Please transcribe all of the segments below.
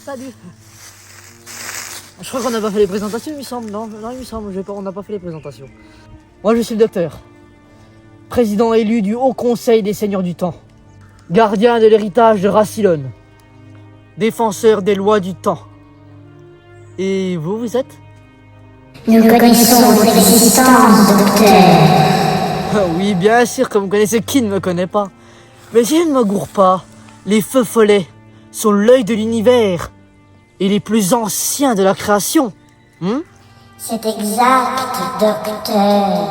Salut. Je crois qu'on n'a pas fait les présentations, il me semble. Non, il me semble, on n'a pas fait les présentations. Moi, je suis le docteur. Président élu du Haut Conseil des Seigneurs du Temps. Gardien de l'héritage de Rassilon. Défenseur des lois du temps. Et vous êtes? Nous connaissons votre existence, docteur. Oui, bien sûr que vous connaissez, qui ne me connaît pas. Mais si je ne me gourre pas, les feux follets sont l'œil de l'univers et les plus anciens de la création. C'est exact, docteur.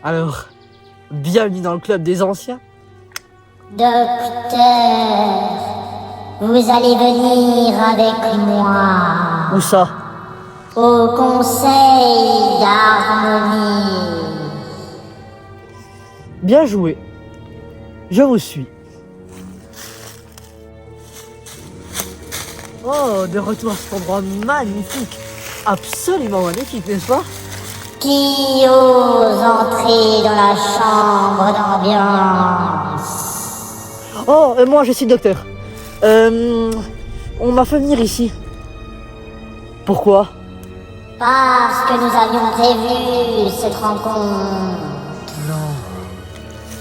Alors, bienvenue dans le club des anciens. Docteur, vous allez venir avec moi Où ça? au Conseil d'harmonie. Bien joué. Je vous suis. Oh, de retour à cet endroit magnifique. Absolument magnifique, n'est-ce pas? Qui ose entrer dans la chambre d'ambiance? Oh, moi je suis le docteur. On m'a fait venir ici. Pourquoi? Parce que nous avions prévu cette rencontre. Non.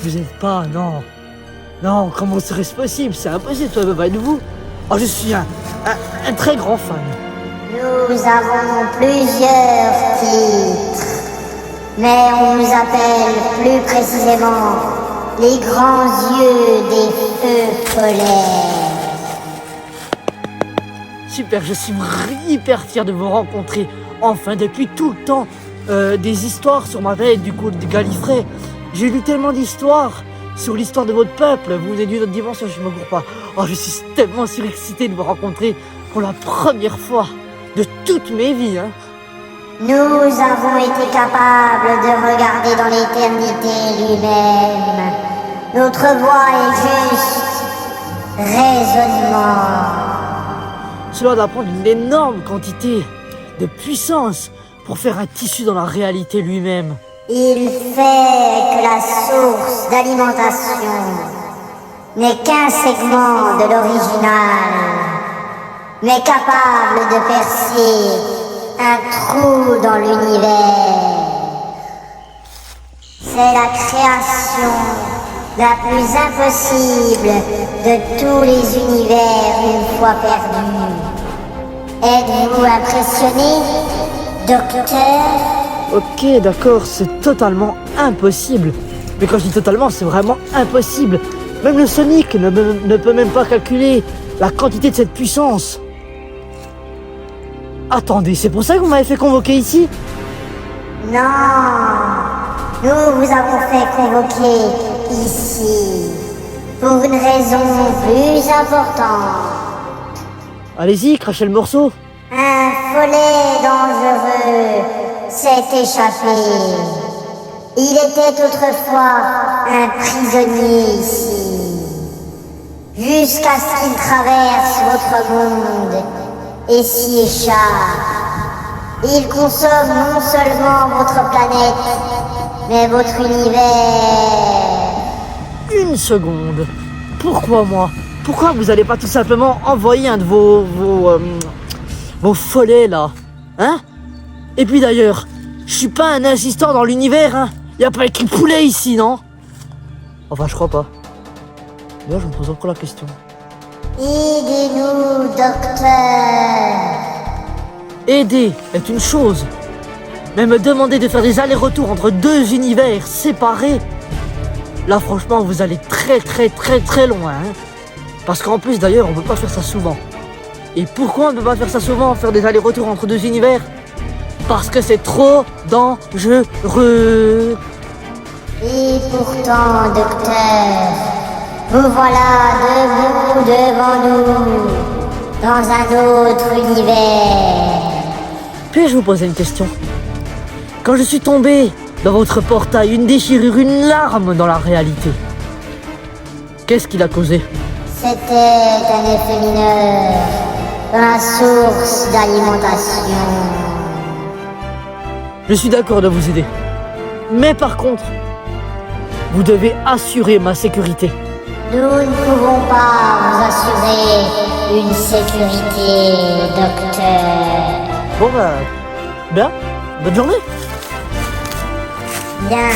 Vous n'êtes pas, non. Non, comment serait-ce possible? C'est impossible, ça ne peut pas être vous. Oh, je suis un très grand fan. Nous avons plusieurs titres, mais on nous appelle plus précisément les grands yeux des feux polaires. Super, je suis hyper fier de vous rencontrer. Enfin, depuis tout le temps, des histoires sur ma tête, du coup, de Gallifrey. J'ai lu tellement d'histoires sur l'histoire de votre peuple. Vous venez d'une autre dimension, je ne me cours pas. Oh, je suis tellement surexcité de vous rencontrer pour la première fois de toute mes vies. Nous avons été capables de regarder dans l'éternité lui-même. Notre voix est juste raisonnement. Cela doit prendre une énorme quantité de puissance pour faire un tissu dans la réalité lui-même. Il fait que la source d'alimentation n'est qu'un segment de l'original, mais capable de percer un trou dans l'univers. C'est la création la plus impossible de tous les univers une fois perdus. Êtes-vous impressionné, docteur? Ok, d'accord, c'est totalement impossible. Mais quand je dis totalement, c'est vraiment impossible. Même le Sonic ne peut même pas calculer la quantité de cette puissance. Attendez, c'est pour ça que vous m'avez fait convoquer ici? Non, nous vous avons fait convoquer ici pour une raison plus importante. Allez-y, crachez le morceau. Un follet dangereux s'est échappé. Il était autrefois un prisonnier ici, jusqu'à ce qu'il traverse votre monde et s'y échappe. Il consomme non seulement votre planète, mais votre univers. Une seconde. Pourquoi moi? Pourquoi vous n'allez pas tout simplement envoyer un de vos follets là? Hein? Et puis d'ailleurs, je suis pas un assistant dans l'univers, hein? Y a pas écrit poulet ici, non? Enfin, je crois pas. D'ailleurs, je me pose encore la question. Aidez-nous, docteur. Aider est une chose, mais me demander de faire des allers-retours entre deux univers séparés, là franchement vous allez très loin, hein. Parce qu'en plus d'ailleurs on peut pas faire ça souvent. Et pourquoi on ne peut pas faire ça souvent, faire des allers-retours entre deux univers? Parce que c'est trop dangereux. Et pourtant, docteur, vous voilà debout devant nous, dans un autre univers. Puis-je vous poser une question? Quand je suis tombé dans votre portail, une déchirure, une larme dans la réalité, qu'est-ce qui l'a causé? C'était un effet mineur dans la source d'alimentation. Je suis d'accord de vous aider. Mais par contre, vous devez assurer ma sécurité. Nous ne pouvons pas vous assurer une sécurité, docteur. Bon bah, bien, bonne journée. Bien.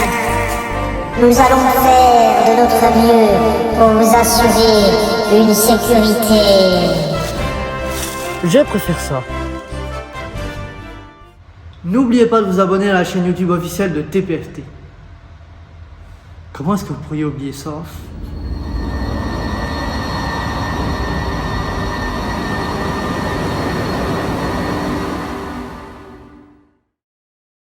Nous allons faire de notre mieux pour vous assurer une sécurité. Je préfère ça. N'oubliez pas de vous abonner à la chaîne YouTube officielle de TPFT. Comment est-ce que vous pourriez oublier ça?